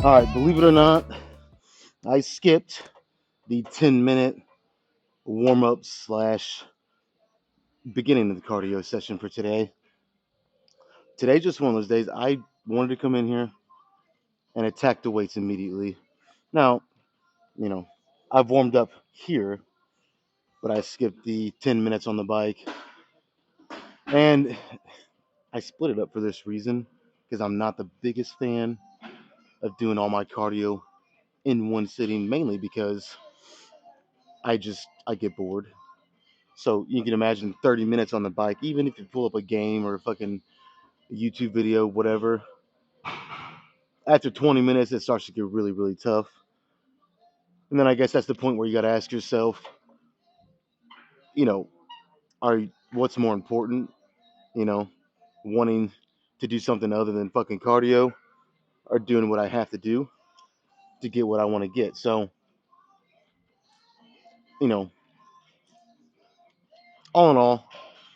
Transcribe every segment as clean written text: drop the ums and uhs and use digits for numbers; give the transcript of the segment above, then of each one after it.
All right, believe it or not, I skipped the 10-minute warm up slash beginning of the cardio session for today. Today's just one of those days I wanted to come in here and attack the weights immediately. Now, you know, I've warmed up here, but I skipped the 10 minutes on the bike. And I split it up for this reason because I'm not the biggest fan of doing all my cardio in one sitting, mainly because I get bored. So you can imagine 30 minutes on the bike, even if you pull up a game or a fucking YouTube video, whatever. After 20 minutes, it starts to get really, really tough. And then I guess that's the point where you got to ask yourself, you know, what's more important? You know, wanting to do something other than fucking cardio, or doing what I have to do to get what I want to get. So, you know, all in all,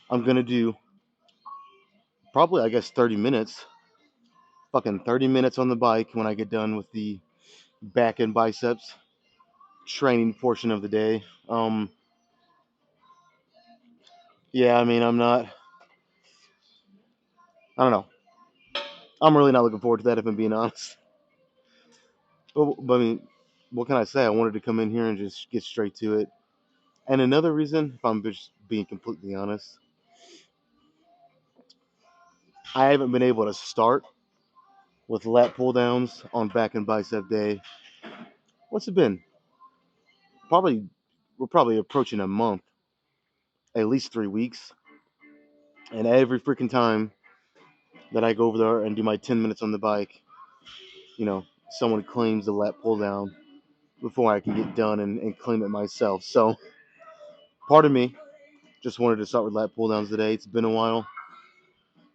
I'm gonna do probably, I guess, 30 minutes. Fucking 30 minutes on the bike when I get done with the back and biceps training portion of the day. Yeah, I mean, I don't know. I'm really not looking forward to that, if I'm being honest. But I mean, what can I say? I wanted to come in here and just get straight to it. And another reason, if I'm just being completely honest, I haven't been able to start with lat pull downs on back and bicep day. What's it been? Probably, we're probably approaching a month, at least 3 weeks. And every freaking time that I go over there and do my 10 minutes on the bike, someone claims the lat pull down before I can get done and claim it myself. So part of me just wanted to start with lat pull downs today. It's been a while.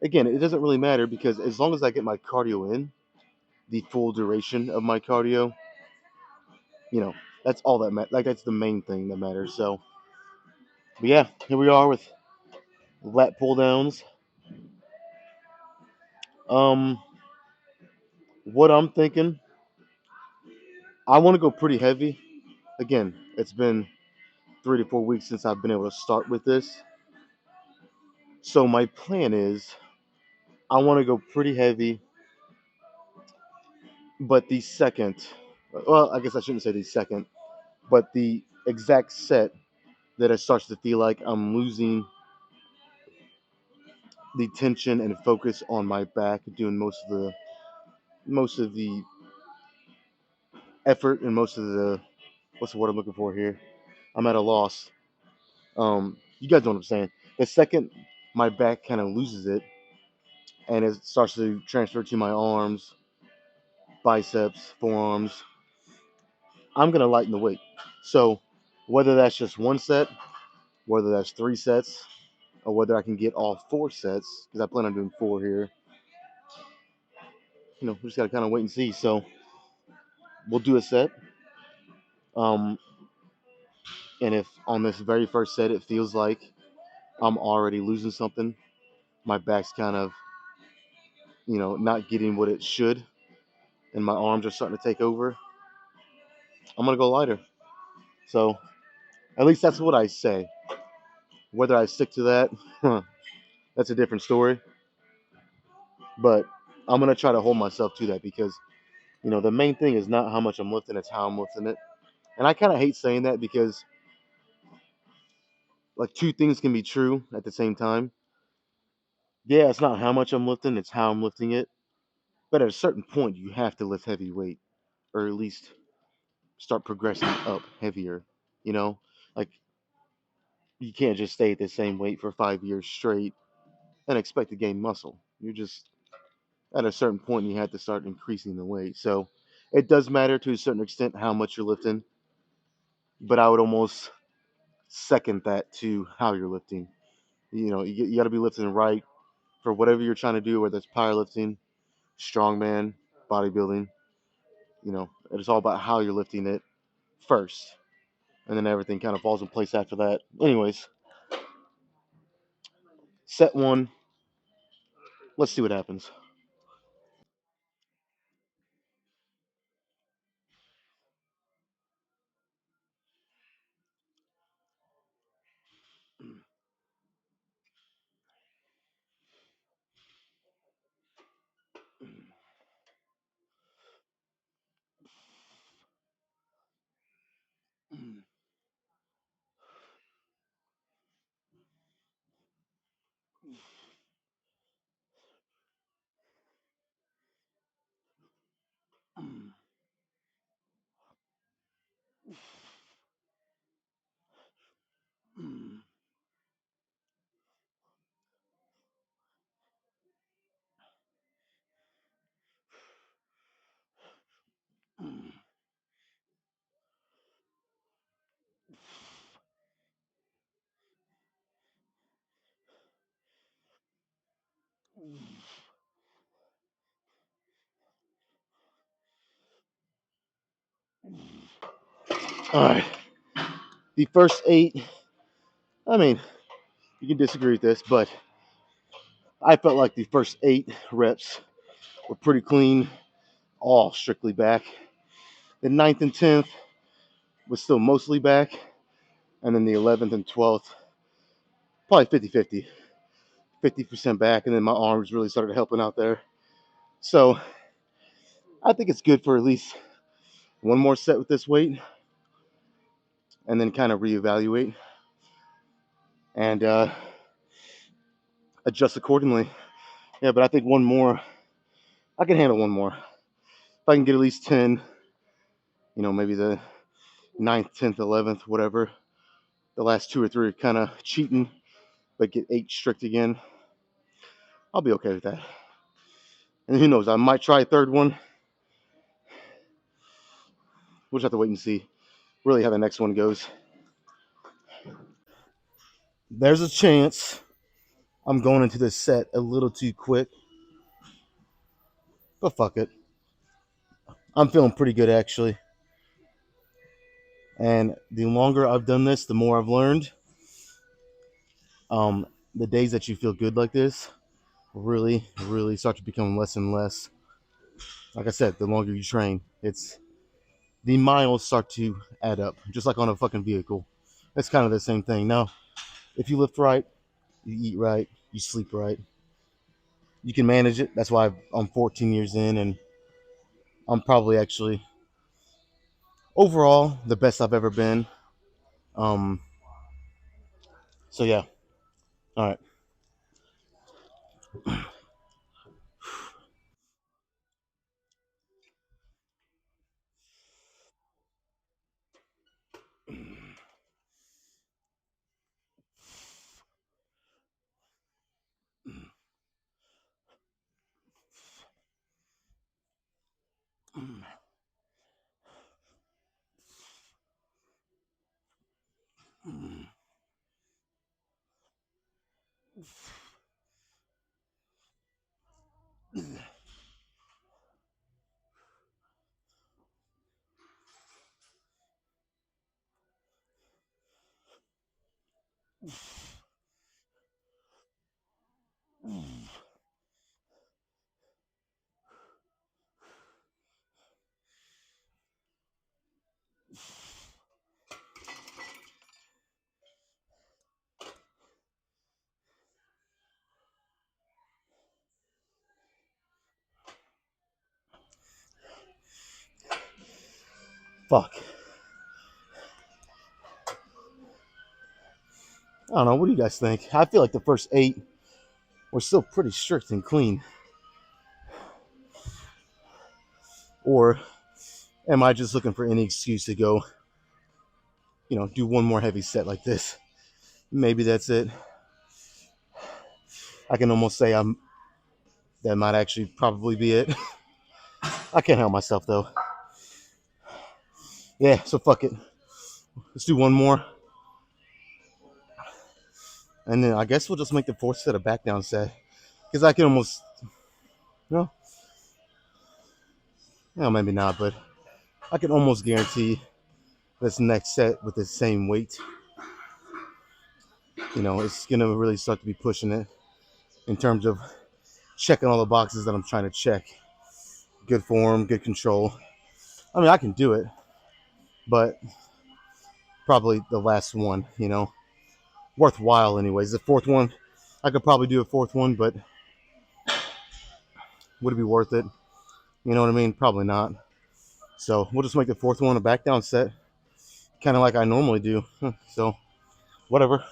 Again, it doesn't really matter because as long as I get my cardio in, the full duration of my cardio, you know, that's all that matters. Like, that's the main thing that matters. So, but yeah, here we are with lat pull downs. Um, what I'm thinking, I want to go pretty heavy. Again, it's been 3 to 4 weeks since I've been able to start with this. So my plan is I want to go pretty heavy, but well, I guess I shouldn't say the second, but the exact set that it starts to feel like I'm losing the tension and focus on my back, doing most of the effort and most of the what's the word I'm looking for here? I'm at a loss. You guys know what I'm saying. The second my back kind of loses it and it starts to transfer to my arms, biceps, forearms, I'm gonna lighten the weight. So whether that's just one set, whether that's 3 sets, or whether I can get all 4 sets, because I plan on doing 4 here, we just gotta kind of wait and see. So we'll do a set. Um, and if on this very first set it feels like I'm already losing something, my back's kind of, not getting what it should, and my arms are starting to take over, I'm gonna go lighter. So at least that's what I say. Whether I stick to that, that's a different story. But I'm gonna try to hold myself to that because the main thing is not how much I'm lifting; it's how I'm lifting it. And I kind of hate saying that because, like two things can be true at the same time. Yeah, it's not how much I'm lifting, it's how I'm lifting it. But at a certain point, you have to lift heavy weight, or at least start progressing up heavier. You know, like you can't just stay at the same weight for 5 years straight and expect to gain muscle. You're just at a certain point, you have to start increasing the weight. So it does matter to a certain extent how much you're lifting, but I would almost second that to how you're lifting. You got to be lifting right for whatever you're trying to do, whether it's powerlifting, strongman, bodybuilding. It's all about how you're lifting it first, and then everything kind of falls in place after that. Anyways, set one. Let's see what happens. All right. The first eight, I mean, you can disagree with this, but I felt like the first 8 reps were pretty clean, all strictly back. The ninth and 10th was still mostly back, and then the 11th and 12th, probably 50-50, 50% back, and then my arms really started helping out there. So I think it's good for at least one more set with this weight, and then kind of reevaluate and adjust accordingly. Yeah, but I think one more, I can handle one more. If I can get at least 10, maybe the ninth, 10th, 11th, whatever. The last 2 or 3 are kind of cheating, but get 8 strict again. I'll be okay with that. And who knows, I might try a third one. We'll just have to wait and see really how the next one goes. There's a chance I'm going into this set a little too quick, but fuck it. I'm feeling pretty good actually. And the longer I've done this, the more I've learned. Um, the days that you feel good like this really, really start to become less and less. Like I said, the longer you train, the miles start to add up, just like on a fucking vehicle. It's kind of the same thing. Now, if you lift right, you eat right, you sleep right, you can manage it. That's why I'm 14 years in, and I'm probably actually overall the best I've ever been. Um, so yeah, all right. Fuck. I don't know. What do you guys think? I feel like the first 8 were still pretty strict and clean. Or am I just looking for any excuse to go, do one more heavy set like this? Maybe that's it. I can almost say that might actually probably be it. I can't help myself though. Yeah, so fuck it. Let's do one more. And then I guess we'll just make the 4th set a back down set. Because I can almost, no, maybe not, but I can almost guarantee this next set with the same weight, it's going to really start to be pushing it in terms of checking all the boxes that I'm trying to check. Good form, good control. I mean, I can do it, but probably the last one, worthwhile anyways. The 4th one, I could probably do a 4th one, but would it be worth it? You know what I mean? Probably not. So we'll just make the 4th one a back down set, kind of like I normally do. So whatever.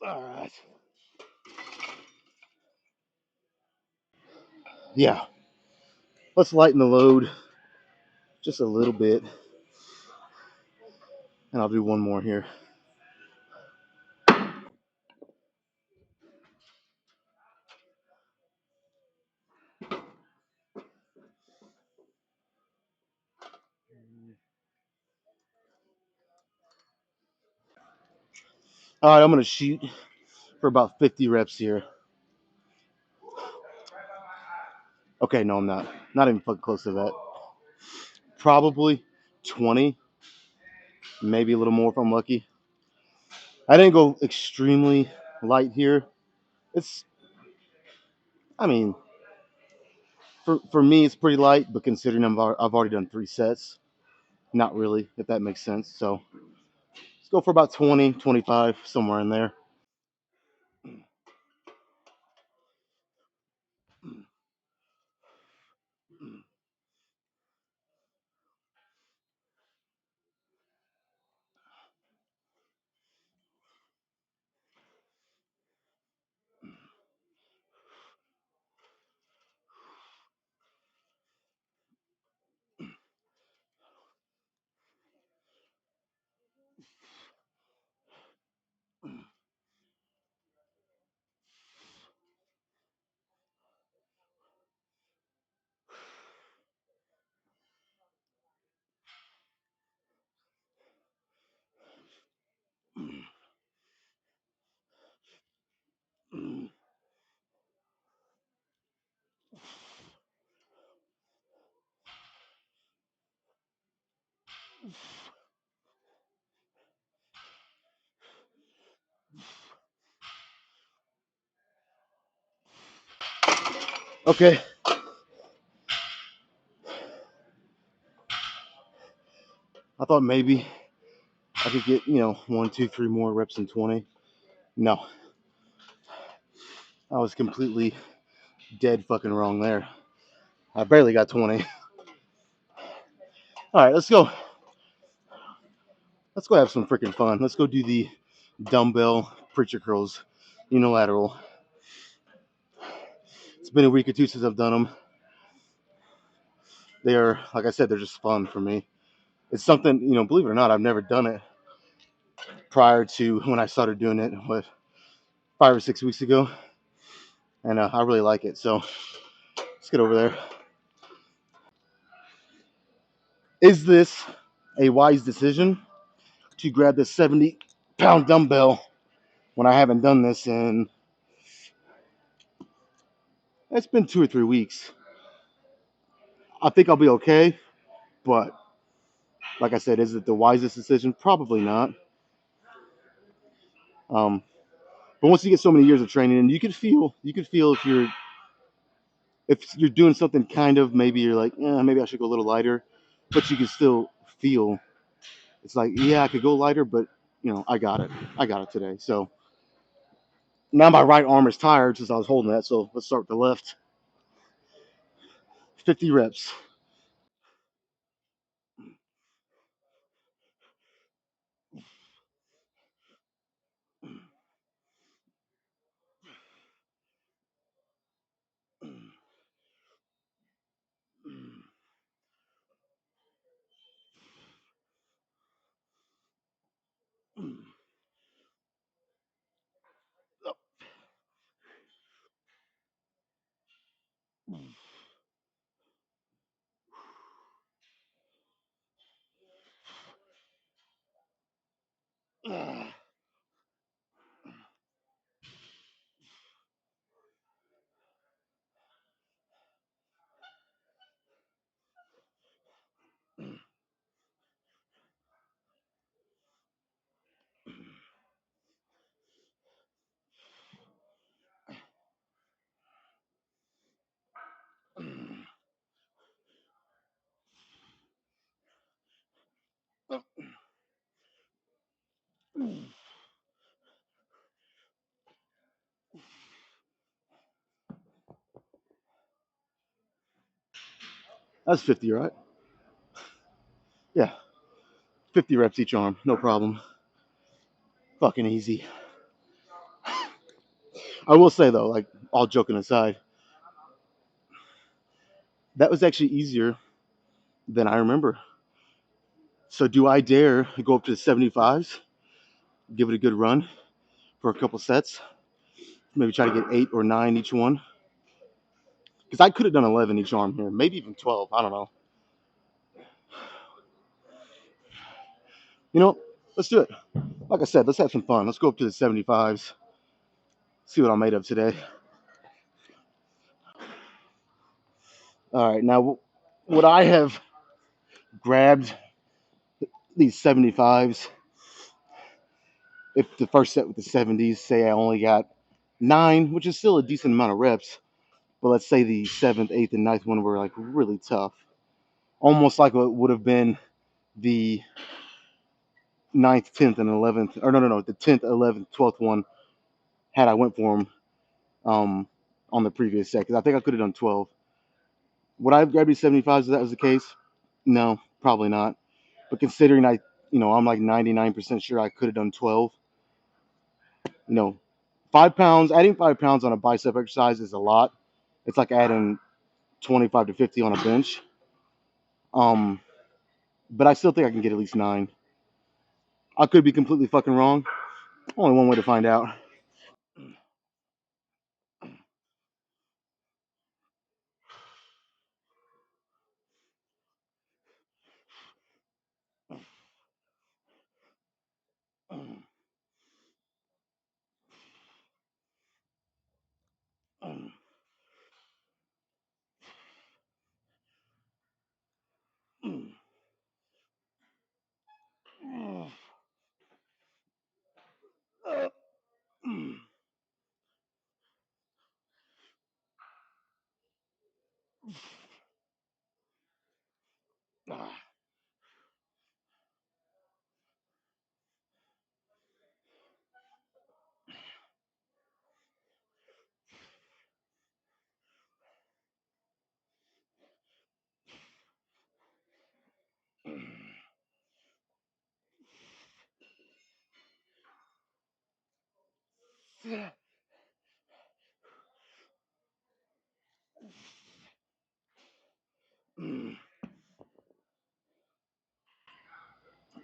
All right. Yeah. Let's lighten the load just a little bit, and I'll do one more here. All right, I'm going to shoot for about 50 reps here. Okay, no, I'm not. Not even fucking close to that. Probably 20, maybe a little more if I'm lucky. I didn't go extremely light here. It's, I mean, for me, it's pretty light, but considering I've already done 3 sets, not really, if that makes sense. So let's go for about 20, 25, somewhere in there. Okay. I thought maybe I could get, 1, 2, 3 more reps in 20. No, I was completely dead fucking wrong there. I barely got 20. All right, let's go. Let's go have some freaking fun. Let's go do the dumbbell preacher curls unilateral. It's been a week or two since I've done them. They are, like I said, they're just fun for me. It's something, believe it or not, I've never done it prior to when I started doing it, 5 or 6 weeks ago. and I really like it. So let's get over there. Is this a wise decision to grab the 70-pound dumbbell when I haven't done this in, it's been 2 or 3 weeks? I think I'll be okay, but like I said, is it the wisest decision? Probably not. Um, but once you get so many years of training, and you can feel if you're doing something kind of, maybe you're like, maybe I should go a little lighter, but you can still feel it's like, yeah, I could go lighter, but I got it. I got it today. So now my right arm is tired since I was holding that. So let's start with the left. 50 reps. That's 50, right? Yeah, 50 reps each arm, no problem. Fucking easy. I will say though, like all joking aside, that was actually easier than I remember. So do I dare go up to the 75s, give it a good run for a couple sets, maybe try to get 8 or 9 each one? Because I could have done 11 each arm here, maybe even 12. I don't know. Let's do it. Like I said, let's have some fun. Let's go up to the 75s, see what I'm made of today. All right, now would I have grabbed these 75s if the first set with the 70s, say I only got 9, which is still a decent amount of reps, but let's say the 7th, 8th, and 9th one were like really tough, almost like what would have been the 9th, 10th, and 11th, or no, the 10th, 11th, 12th one had I went for them on the previous set, because I think I could have done 12. Would I have grabbed these 75s if that was the case? No, probably not. But considering I'm like 99% sure I could have done 12. 5 pounds, adding 5 pounds on a bicep exercise is a lot. It's like adding 25 to 50 on a bench. Um, but I still think I can get at least 9. I could be completely fucking wrong. Only one way to find out.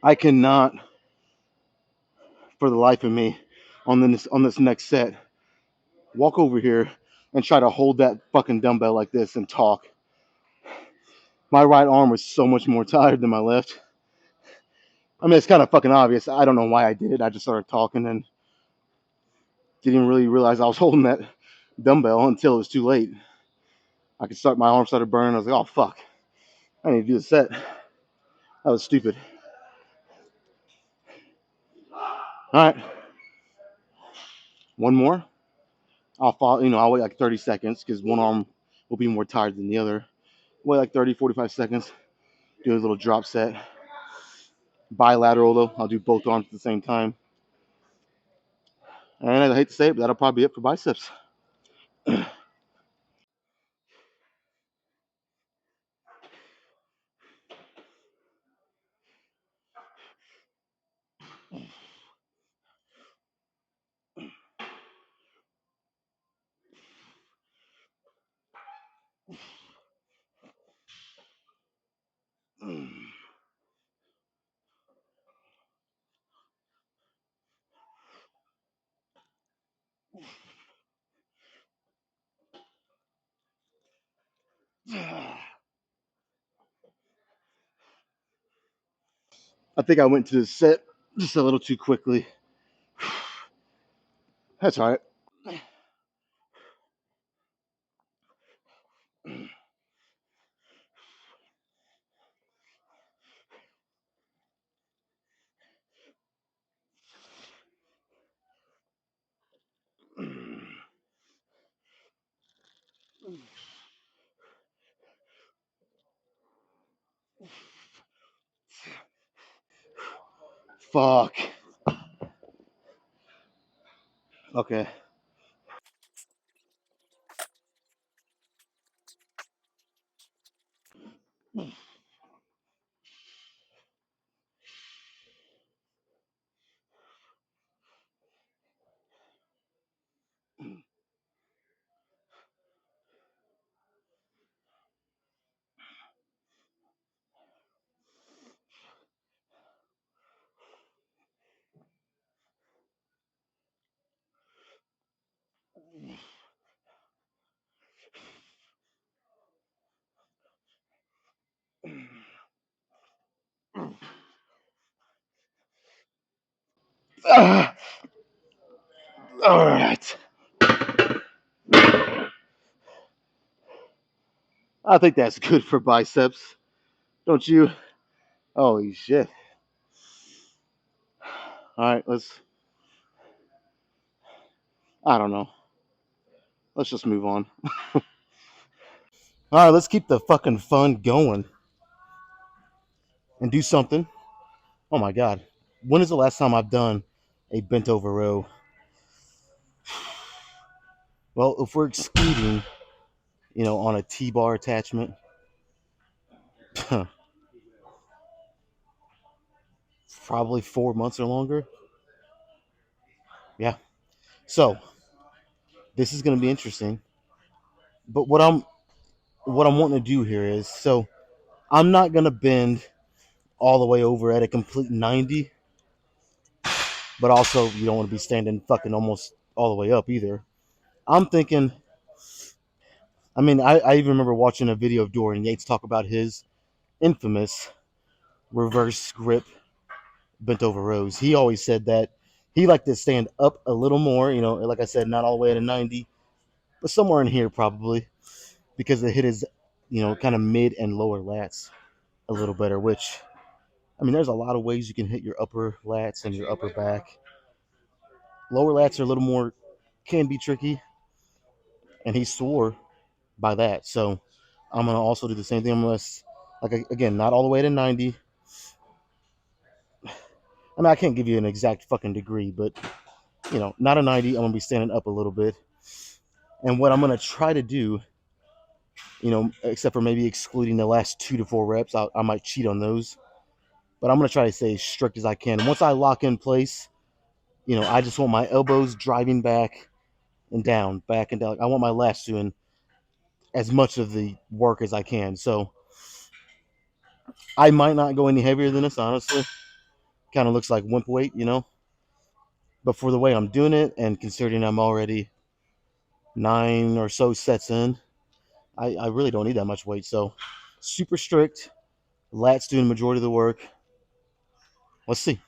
I cannot, for the life of me, on this next set, walk over here and try to hold that fucking dumbbell like this and talk. My right arm was so much more tired than my left. I mean, it's kind of fucking obvious. I don't know why I did it. I just started talking and didn't really realize I was holding that dumbbell until it was too late. My arm started burning. I was like, oh fuck, I need to do the set. That was stupid. All right, one more. I'll follow, I'll wait like 30 seconds because one arm will be more tired than the other. Wait like 30, 45 seconds. Do a little drop set. Bilateral though. I'll do both arms at the same time. And I hate to say it, but that'll probably be it for biceps. I think I went to the set just a little too quickly. That's all right. Fuck. Okay. All right. I think that's good for biceps. Don't you? Holy shit. All right, I don't know. Let's just move on. All right, let's keep the fucking fun going and do something. Oh my god. When is the last time I've done a bent over row? Well, if we're excluding, on a T-bar attachment, probably 4 months or longer. Yeah. So this is going to be interesting. But what I'm wanting to do here is, so I'm not going to bend all the way over at a complete 90, but also you don't want to be standing fucking almost all the way up either. I'm thinking, I mean, I even remember watching a video of Dorian Yates talk about his infamous reverse grip bent over rows. He always said that he liked to stand up a little more, like I said, not all the way at a 90, but somewhere in here probably, because it hit his, kind of mid and lower lats a little better, which, I mean, there's a lot of ways you can hit your upper lats and your upper back. Lower lats are a little more, can be tricky, and he swore by that. So I'm going to also do the same thing. Unless, like, again, not all the way to 90. I mean, I can't give you an exact fucking degree, but, not a 90. I'm going to be standing up a little bit. And what I'm going to try to do, except for maybe excluding the last 2 to 4 reps, I might cheat on those. But I'm going to try to stay as strict as I can. Once I lock in place, I just want my elbows driving back and down, back and down. I want my lats doing as much of the work as I can. So I might not go any heavier than this, honestly. Kind of looks like wimp weight, But for the way I'm doing it, and considering I'm already 9 or so sets in. I really don't need that much weight, so super strict. Lats doing the majority of the work. Let's see.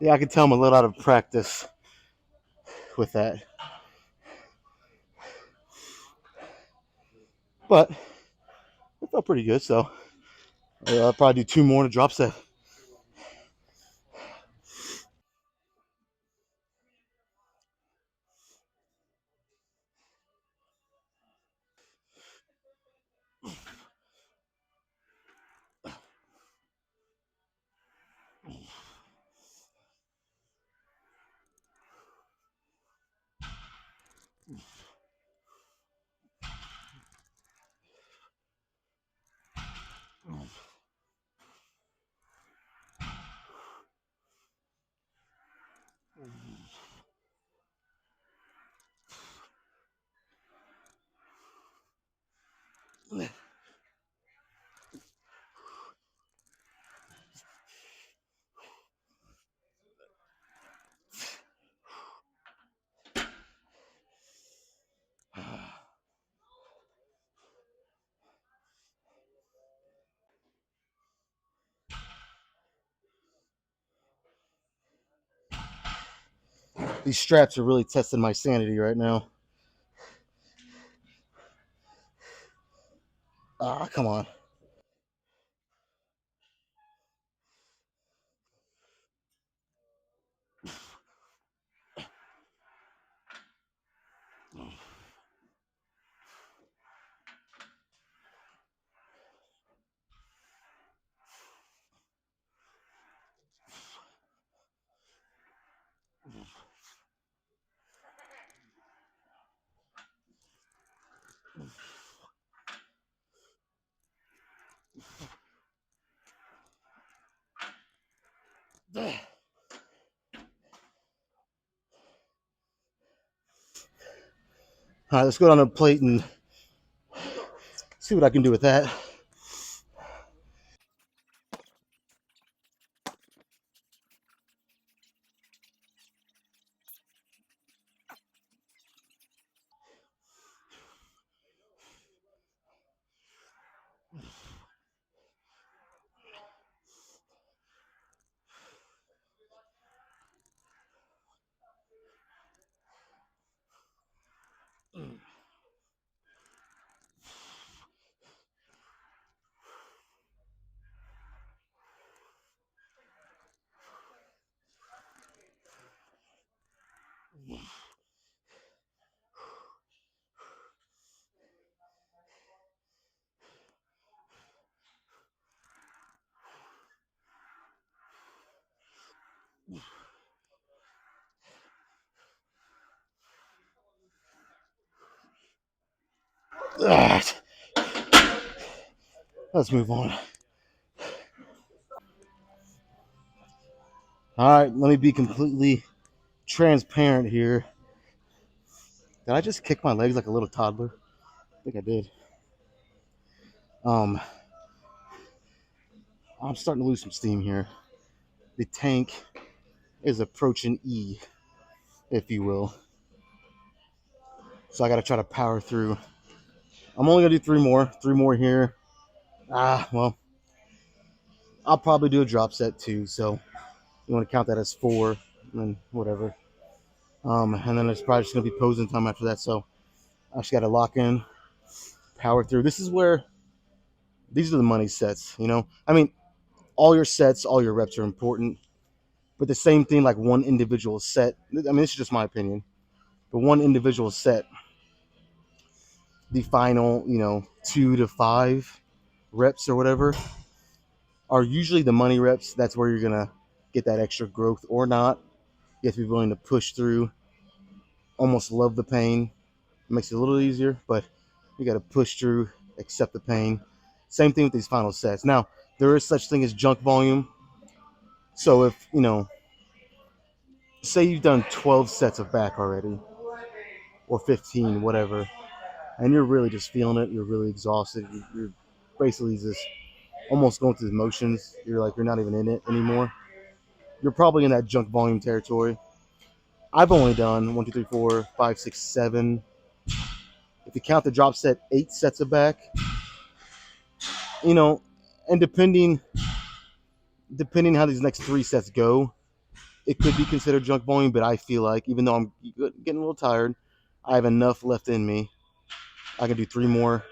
Yeah, I can tell I'm a little out of practice with that, but it felt pretty good. So I'll probably do 2 more in a drop set. These straps are really testing my sanity right now. Ah, come on. All right, let's go down to the plate and see what I can do with that. Ah, let's move on. All right, let me be completely transparent here. Did I just kick my legs like a little toddler? I think I did. Um, I'm starting to lose some steam here. The tank is approaching E, if you will. So I got to try to power through. I'm only gonna do 3 more here. Well, I'll probably do a drop set too. So you want to count that as 4, and whatever. And then it's probably just gonna be posing time after that. So I just got to lock in, power through. This is where these are the money sets. I mean, all your sets, all your reps are important. But the same thing, like one individual set. I mean, this is just my opinion. But one individual set, the final, 2 to 5 reps or whatever, are usually the money reps. That's where you're gonna get that extra growth or not. You have to be willing to push through. Almost love the pain. It makes it a little easier, but you got to push through, accept the pain. Same thing with these final sets. Now, there is such thing as junk volume. So if, say you've done 12 sets of back already, or 15, whatever, and you're really just feeling it, you're really exhausted, you're basically just almost going through the motions, you're like, you're not even in it anymore, you're probably in that junk volume territory. I've only done 1, 2, 3, 4, 5, 6, 7. If you count the drop set, 8 sets of back, you know, and depending how these next 3 sets go, it could be considered junk volume. But I feel like even though I'm getting a little tired, I have enough left in me. I can do 3 more.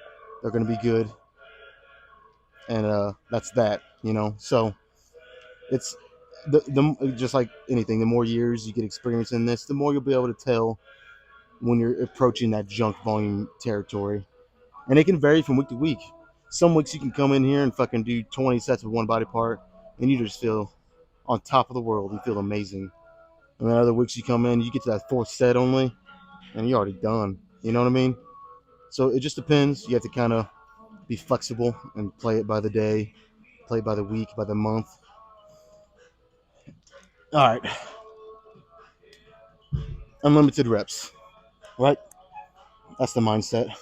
They're going to be good, and that's that. So it's the just like anything. The more years you get experience in this, the more you'll be able to tell when you're approaching that junk volume territory, and it can vary from week to week. Some weeks you can come in here and fucking do 20 sets of one body part, and you just feel on top of the world. You feel amazing. And then other weeks you come in, you get to that 4th set only, and you're already done. You know what I mean? So it just depends. You have to kind of be flexible and play it by the day, play it by the week, by the month. All right, unlimited reps, right? That's the mindset.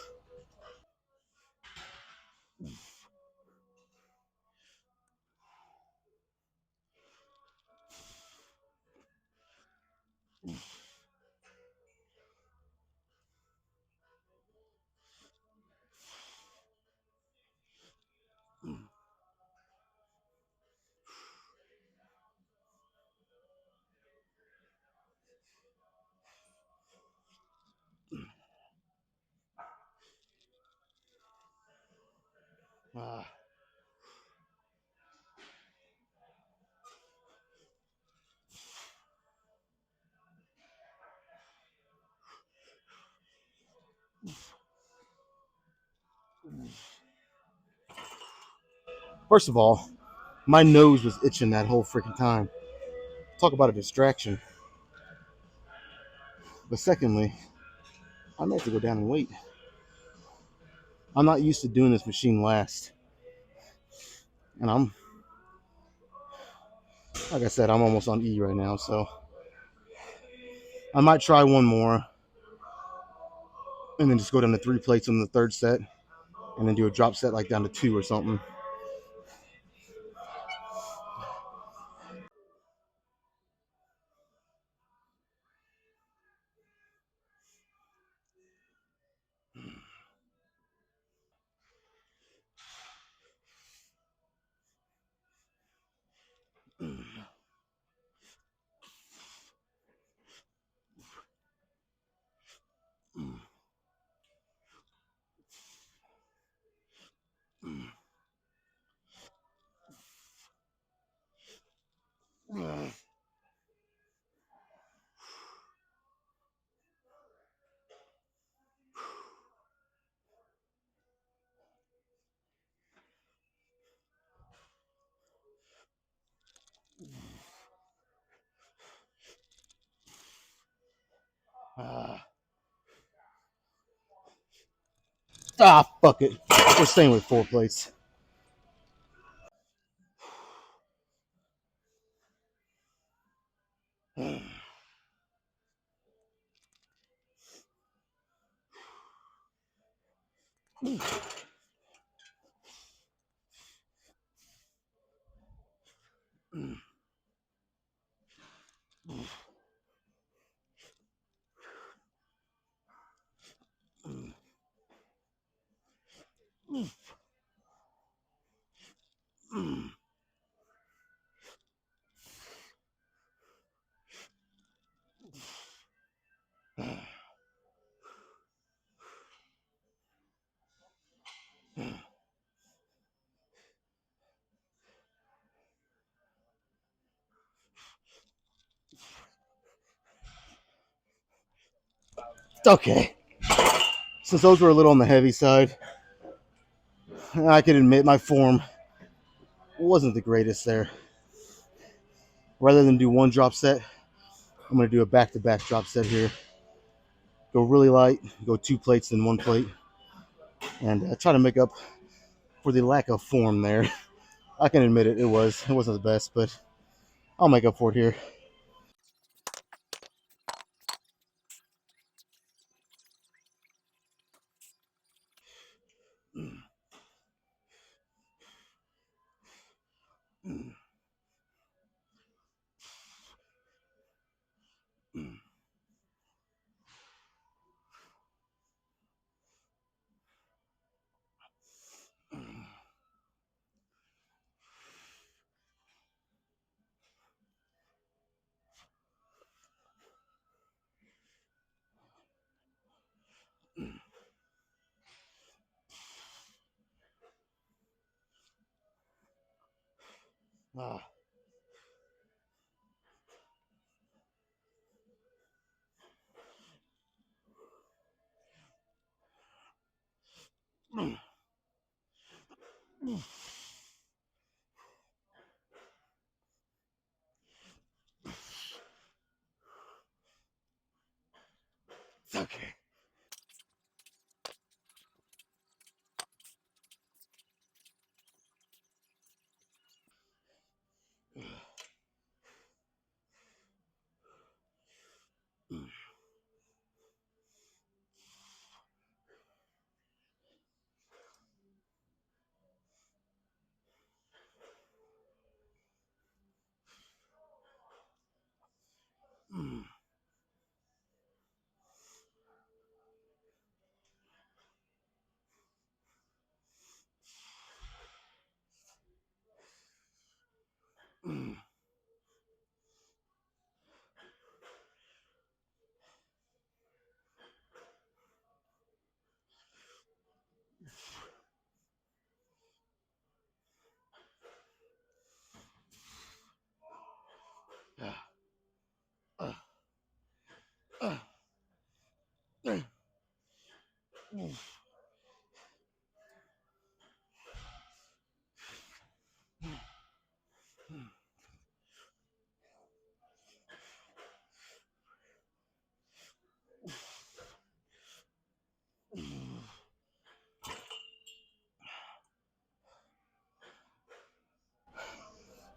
Uh, First of all, my nose was itching that whole freaking time. Talk about a distraction. But secondly, I may have to go down and wait. I'm not used to doing this machine last, and like I said, I'm almost on E right now, so I might try one more and then just go down to 3 plates on the 3rd set, and then do a drop set like down to 2 or something. Fuck it. We're staying with 4 plates. Okay. Since those were a little on the heavy side, I can admit my form wasn't the greatest there. Rather than do one drop set, I'm going to do a back-to-back drop set here. Go really light, go 2 plates, then 1 plate, and try to make up for the lack of form there. I can admit it, it wasn't the best, but I'll make up for it here. Ah. It's okay.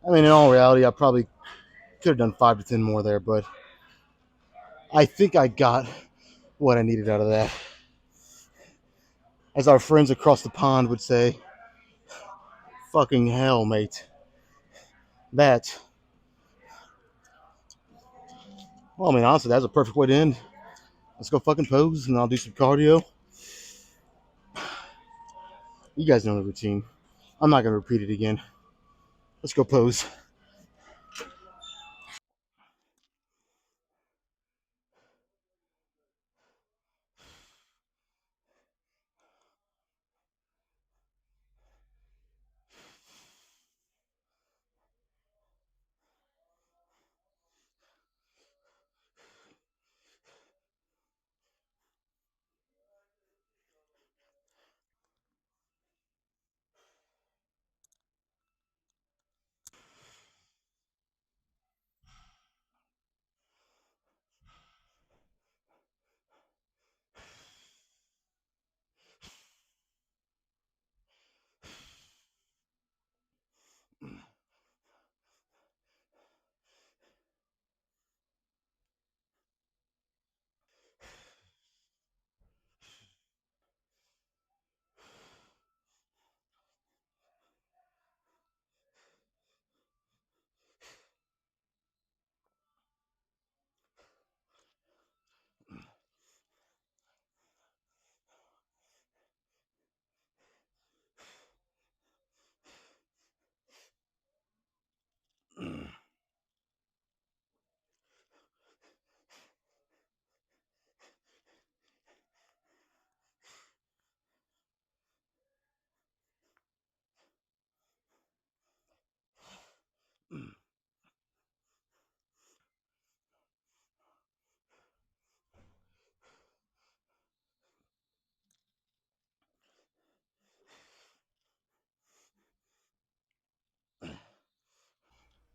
I mean, in all reality, I probably could have done 5 to 10 more there, but I think I got what I needed out of that. As our friends across the pond would say, fucking hell, mate. That, well, I mean, honestly, that's a perfect way to end. Let's go fucking pose, and I'll do some cardio. You guys know the routine. I'm not going to repeat it again. Let's go pose.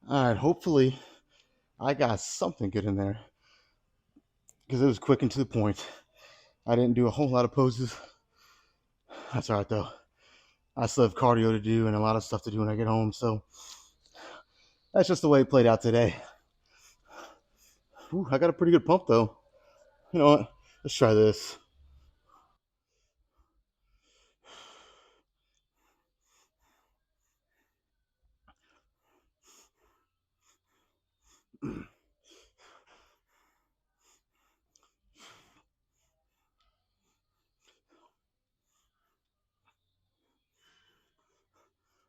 All right, hopefully I got something good in there because it was quick and to the point. I didn't do a whole lot of poses. That's all right though. I still have cardio to do and a lot of stuff to do when I get home. So that's just the way it played out today. Ooh, I got a pretty good pump though. You know what? Let's try this.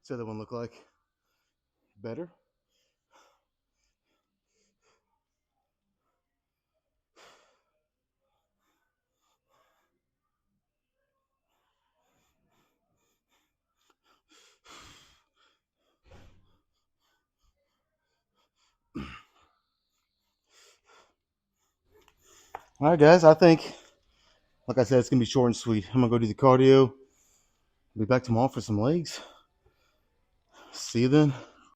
What's the other one look like? Better? All right, guys. I think, like I said, it's gonna be short and sweet. I'm gonna go do the cardio. Be back tomorrow for some legs. See you then.